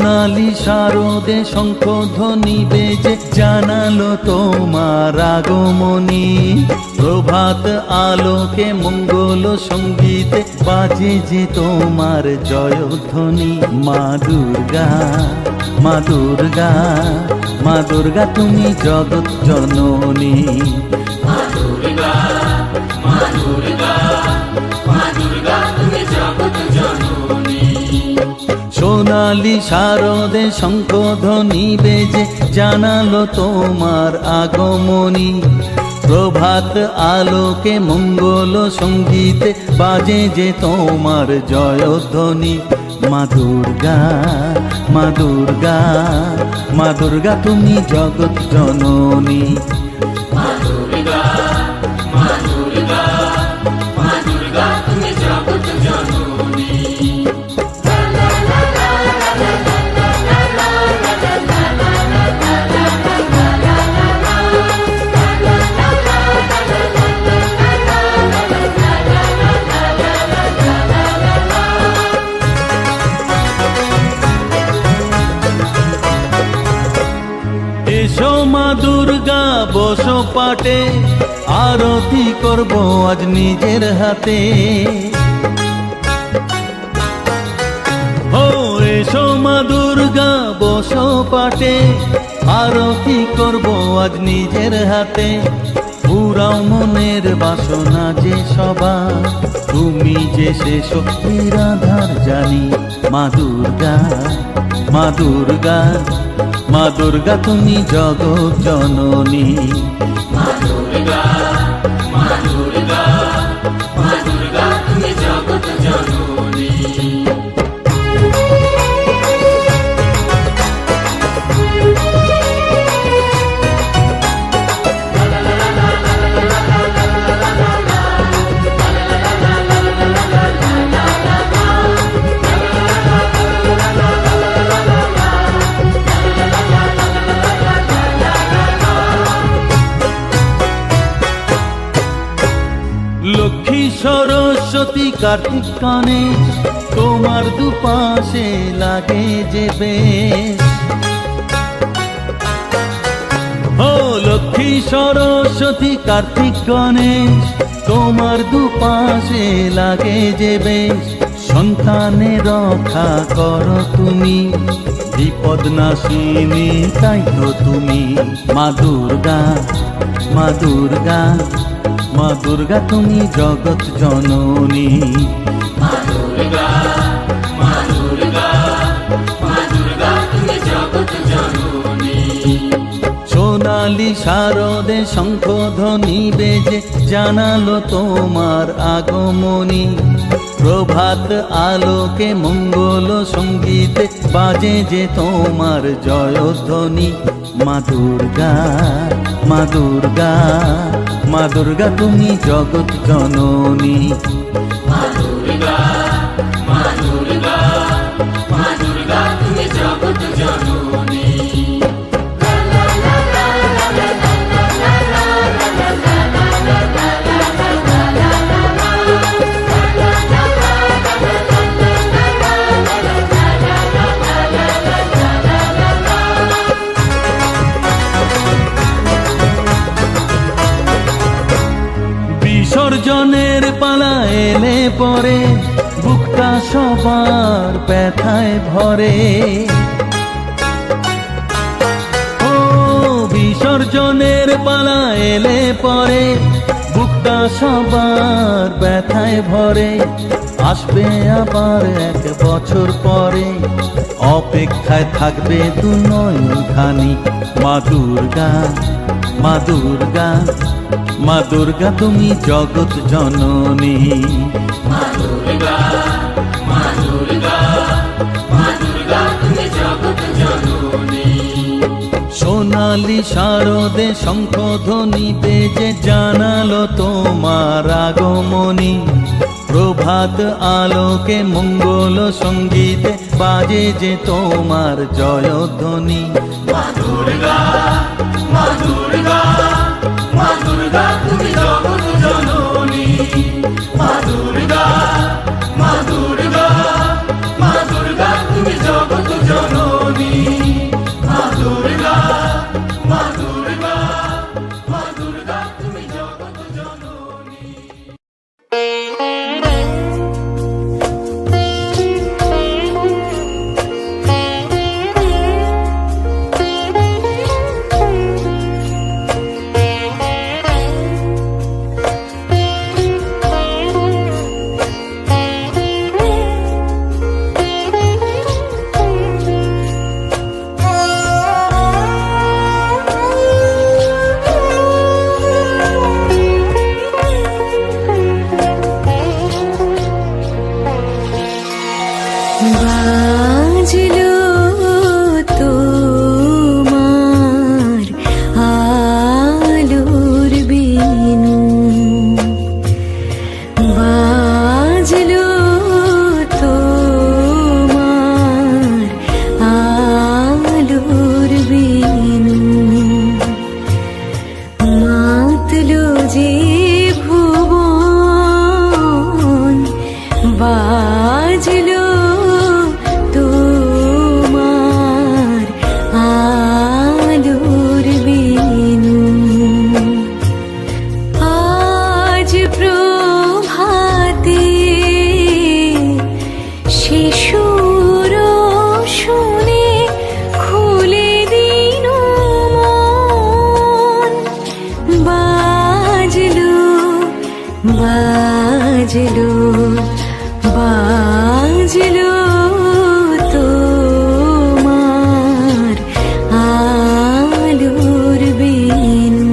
সোনালি শারদে শঙ্খধ্বনি বেজে জানালো তোমার আগমনী। প্রভাত আলোকে মঙ্গল সঙ্গীতে বাজে যে তোমার জয়ধ্বনি। মা দুর্গা, মা দুর্গা, মা দুর্গা তুমি জগৎ জননী। মা দুর্গা, মা দুর্গা, মা দুর্গা তুমি জগৎ জননী। সোনালি শারদে শঙ্খধ্বনি বেজে জানালো তোমার আগমনী। প্রভাত আলোকে মঙ্গল সঙ্গীতে বাজে যে তোমার জয়ধ্বনি। মা দুর্গা, মা দুর্গা, মা দুর্গা তুমি জগৎ জননী। মা দুর্গা, মা দুর্গা, মা দুর্গা তুমি জগৎ জননী। এসো মা দুর্গা বসো পাটে, আরতি করব আজ নিজের হাতে। ও এসো মা দুর্গা বসো পাটে, আরতি করব আজ নিজের হাতে। পুরাও মনের বাসনা যে সবার, তুমি যে সে শক্তির আধার জানি। মা দুর্গা, মা দুর্গা, মা দুর্গা তুমি জগৎ জননী। মা দুর্গা, মা দুর্গা, মা দুর্গা তুমি জগৎ জননী। লক্ষ্মী সরস্বতী কার্তিক গণেশ তোমার দুপাশে লাগে যে বেশ। ও লক্ষ্মী সরস্বতী কার্তিক গণেশ তোমার দুপাশে লাগে যে বেশ। সন্তানের রক্ষা করো তুমি, বিপদ নাশিনী তাই তো তুমি। মা দুর্গা, মা দুর্গা, মা দুর্গা তুমি জগৎ জননী। মা দুর্গা, মা দুর্গা, মা দুর্গা তুমি জগৎ জননী। সোনালি শারদে শঙ্খধ্বনি বেজে জানালো তোমার আগমনী। প্রভাত আলোকে মঙ্গল সঙ্গীতে বাজে যে তোমার জয়ধ্বনি। মা দুর্গা, মা দুর্গা, মা দুর্গা তুমি জগৎ জননী। মা দুর্গা, মা দুর্গা, মা দুর্গা তুমি জগৎ জননী। বিসর্জনের পালা এলে পরে বুকটা সবার ব্যথায় ভরে। ও বিসর্জনের পালা এলে পরে বুকটা সবার ব্যথায় ভরে। আসবে আবার এক বছর পরে, অপেক্ষায় থাকবে দু নয়নখানি। মা দুর্গা, মা দুর্গা, মা দুর্গা তুমি জগৎ জননী। মা দুর্গা, মা দুর্গা, মা দুর্গা তুমি জগৎ জননী। সোনালি শারদে শঙ্খধ্বনি বেজে জানালো তোমার আগমনী। প্রভাত আলোকে মঙ্গল সঙ্গীতে বাজে যে তোমার জয়ধ্বনি। মা দুর্গা, মা দুর্গা, মা দুর্গা তুমি জগৎ জননী। মা দুর্গা, মা দুর্গা, মা দুর্গা তুমি জগৎ জননী। বাজলো তোমার আলোর বিনু, বাজলো তোমার আলোর বিনু, মাতলো যে ভুবন, বাজলো তোমার আলোর বিনু। আজ প্রভাতে শিশুর শুনে খুলে দিন মন, বাজলো বাজলো বাজলো তোমার আলোর বিনু।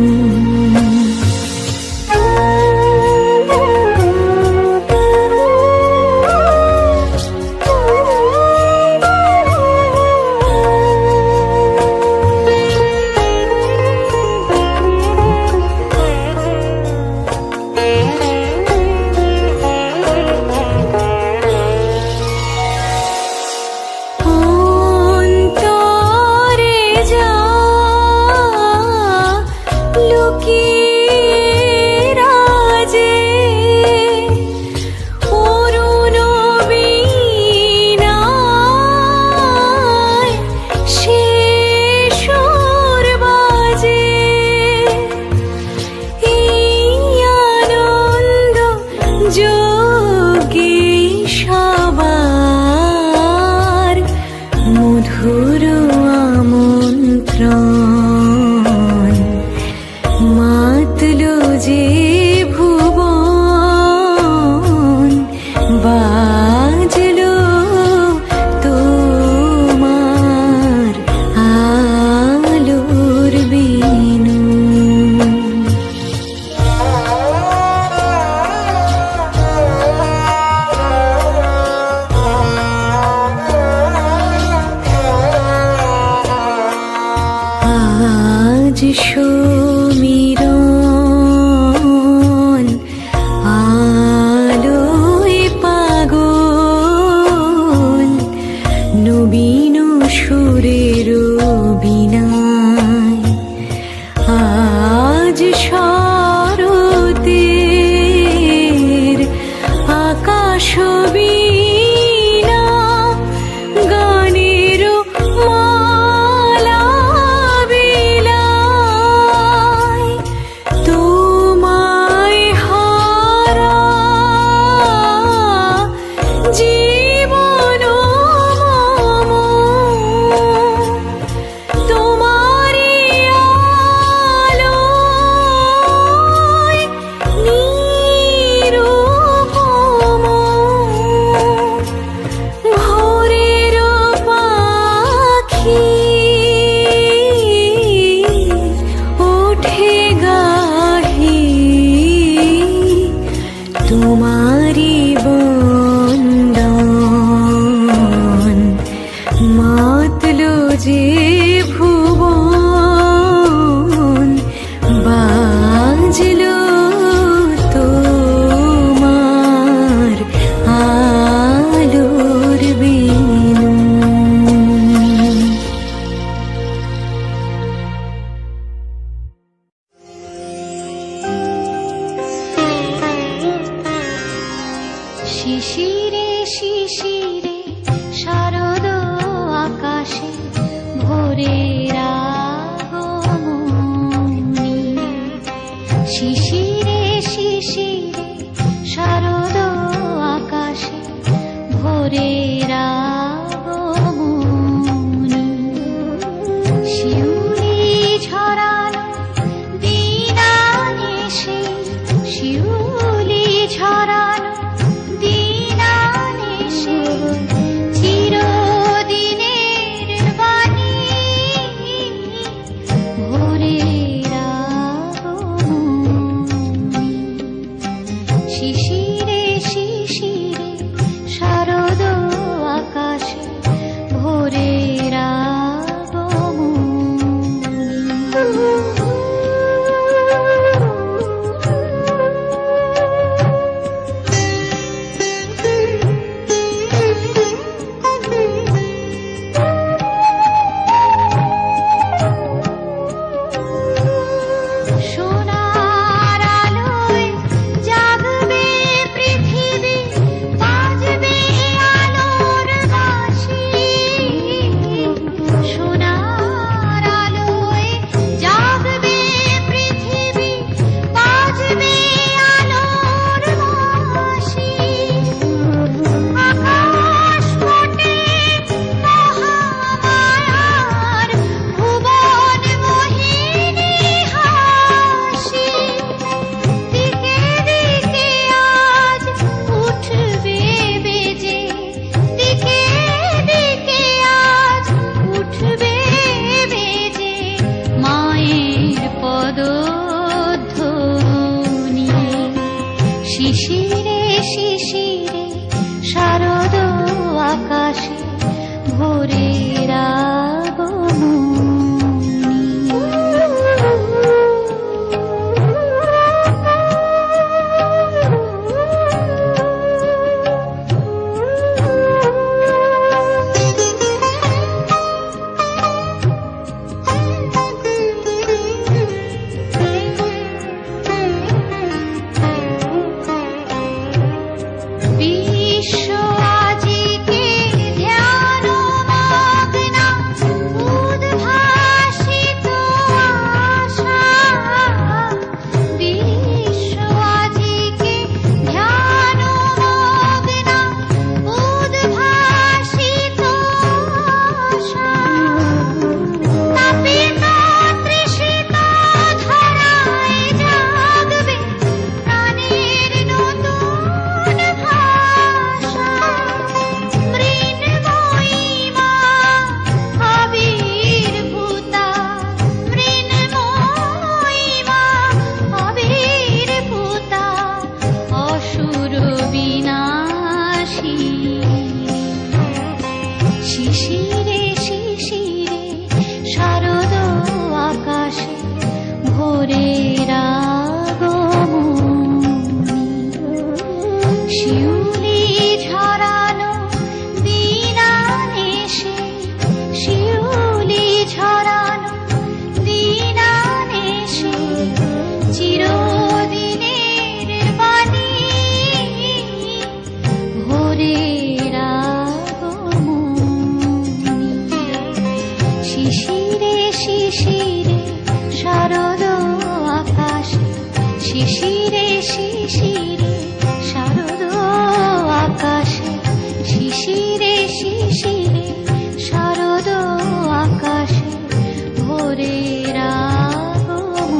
অন্তরে যা লুকিয়ে রাজে, অরুণ বীণায় সে সুর বাজে, এই আনন্দ যোগে সবার মধুর আমন্ত্রণ, মাতলো যে ভুবন, বাজলো তোমার আলোর বিনু। আজ সমীরণ আলোয় পাগল, নবীন সুরের বীণায়, আজ শরতের আকাশ বীণা গানের মালা বিলায়, তোমায় হারা জীবন মম, তোমারি আলোয় নিরুপম, ভোরের পাখি ওঠে গাহি, তোমারি বন্দন, মাতলো যে ভুবন, বাজলো তোমার আলোর বিনু। শিশিরে শিশিরে শারদ আকাশে ভোরের আগমনী, শিশিরে শিশিরে শারদ আকাশে ভোরের আগমনী, শিউলি ঝরানো দিনানেশে, শিউলি ঝরানো দিনানেশে, চিরদিনের বাণী ভোরের আগমনী, শিশিরে শিশিরে শারদ আকাশে শিশিরে শারদ আকাশে ভোরের আগমন।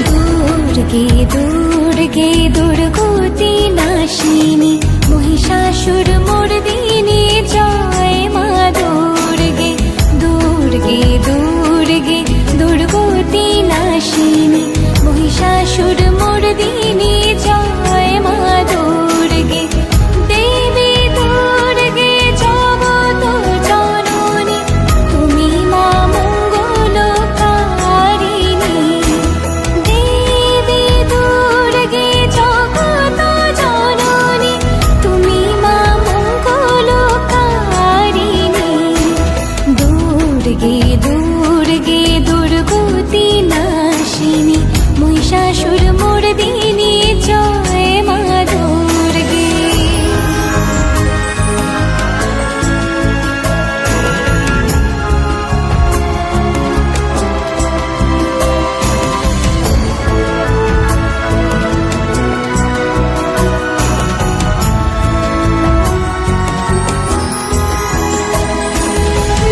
দুর্গে দুর্গে দুর্গতি নাশিনী মহিষাসুর মর্দিনী জয় মা দুর্গে। দুর্গে দুর্গে দুর্গতি নাশিনী মহিষাসুর মর্দিনী জয় মা দুর্গে। দেবী দুর্গে জগত জননী তুমি মা মঙ্গলকারিণী। দেবী দুর্গে জগত জননী তুমি মা মঙ্গলকারিণী। দুর্গে দুর্গে দুর্গতি নাশিনী মহিষাসুর মর্দিনী জয় মা দুর্গে।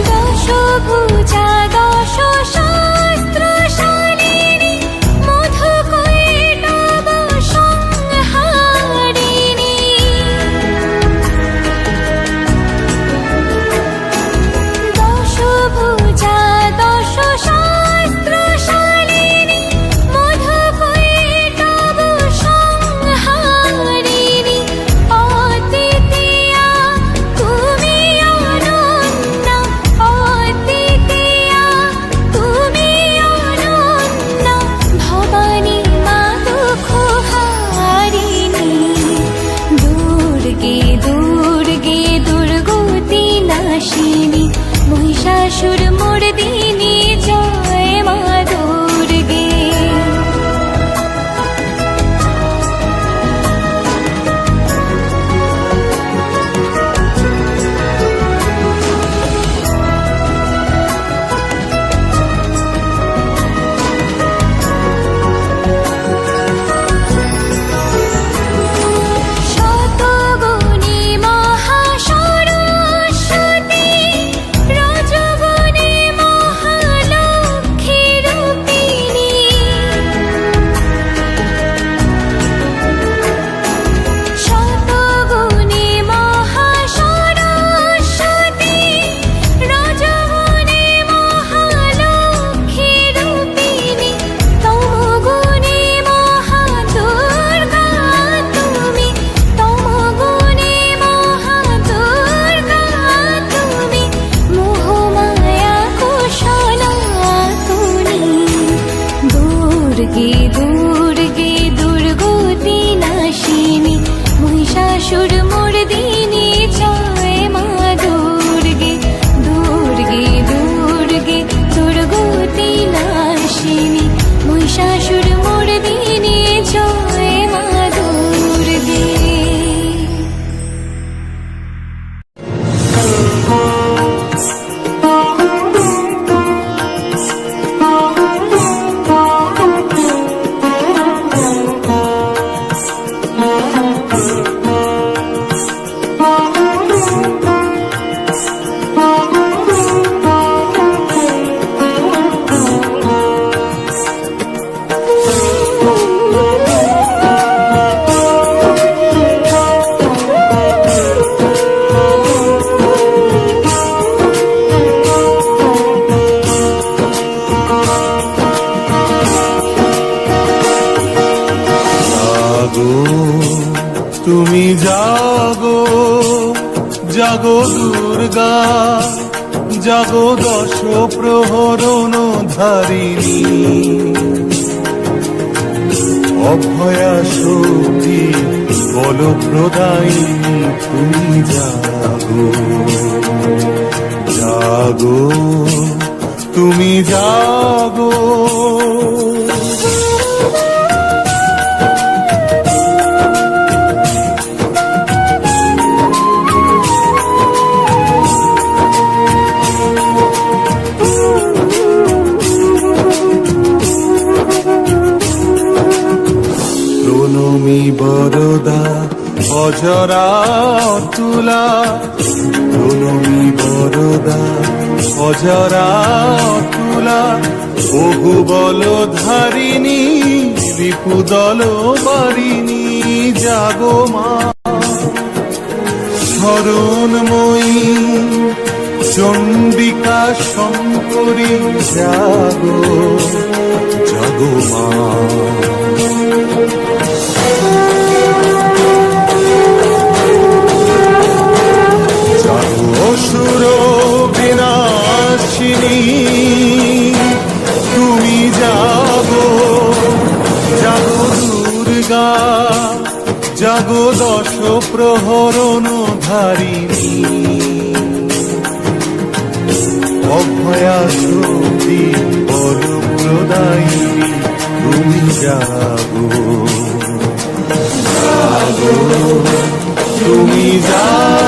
দশভুজা দশ শাস্ত্রশালিনী মধুকৈটভ সংহারিণী। দশভুজা দশ শাস্ত্রশালিনী মধুকৈটভ সংহারিণী। অদ্বিতীয়া তুমি অনন্যা, অদ্বিতীয়া তুমি অনন্যা। ভবানী মা দুঃখহারিণী। দুর্গে দুর্গে দুর্গতি নাশিনী মহিষাসুর মর্দিনী জয় মা দুর্গে। শতগুণী মহাসরস্বতী রজগুণী মহালক্ষ্মী রূপিণী। শতগুণী মহাসরস্বতী রজগুণী মহালক্ষ্মী রূপিণী। তমগুণী মহাদুর্গা তুমি, তমগুণী মহাদুর্গা তুমি। মোহমায়া কুশলাতুনী। দুর্গে দুর্গে দুর্গতি নাশিনী মহিষাসুর মর্দিনী জয় মা দুর্গে। দুর্গে দুর্গে দুর্গতি নাশিনী মহিষাসুর মর্দিনী জয় মা দুর্গে। তুমি জাগো জাগো দুর্গা, জাগো দশ প্রহরণ ধারিণী। অভয়া শক্তি বল প্রদায়িনী তুমি জাগো জাগো তুমি জাগো। জননী বরদা অজরা তুলা, জননী বরদা অজরা তুলা, বহু বল ধারিণী রিপুদল বারিণী জাগো মা। শরণময়ী চণ্ডিকা শঙ্করী জাগো জাগো মা। জাগো অসুর বিনাশিনী তুমি জাগো, জাগো দুর্গা, জাগো দশ প্রহরণ ধারিণী। অভয়া শক্তি বল প্রদায়িনী তুমি জাগো, জাগো তুমি জাগো।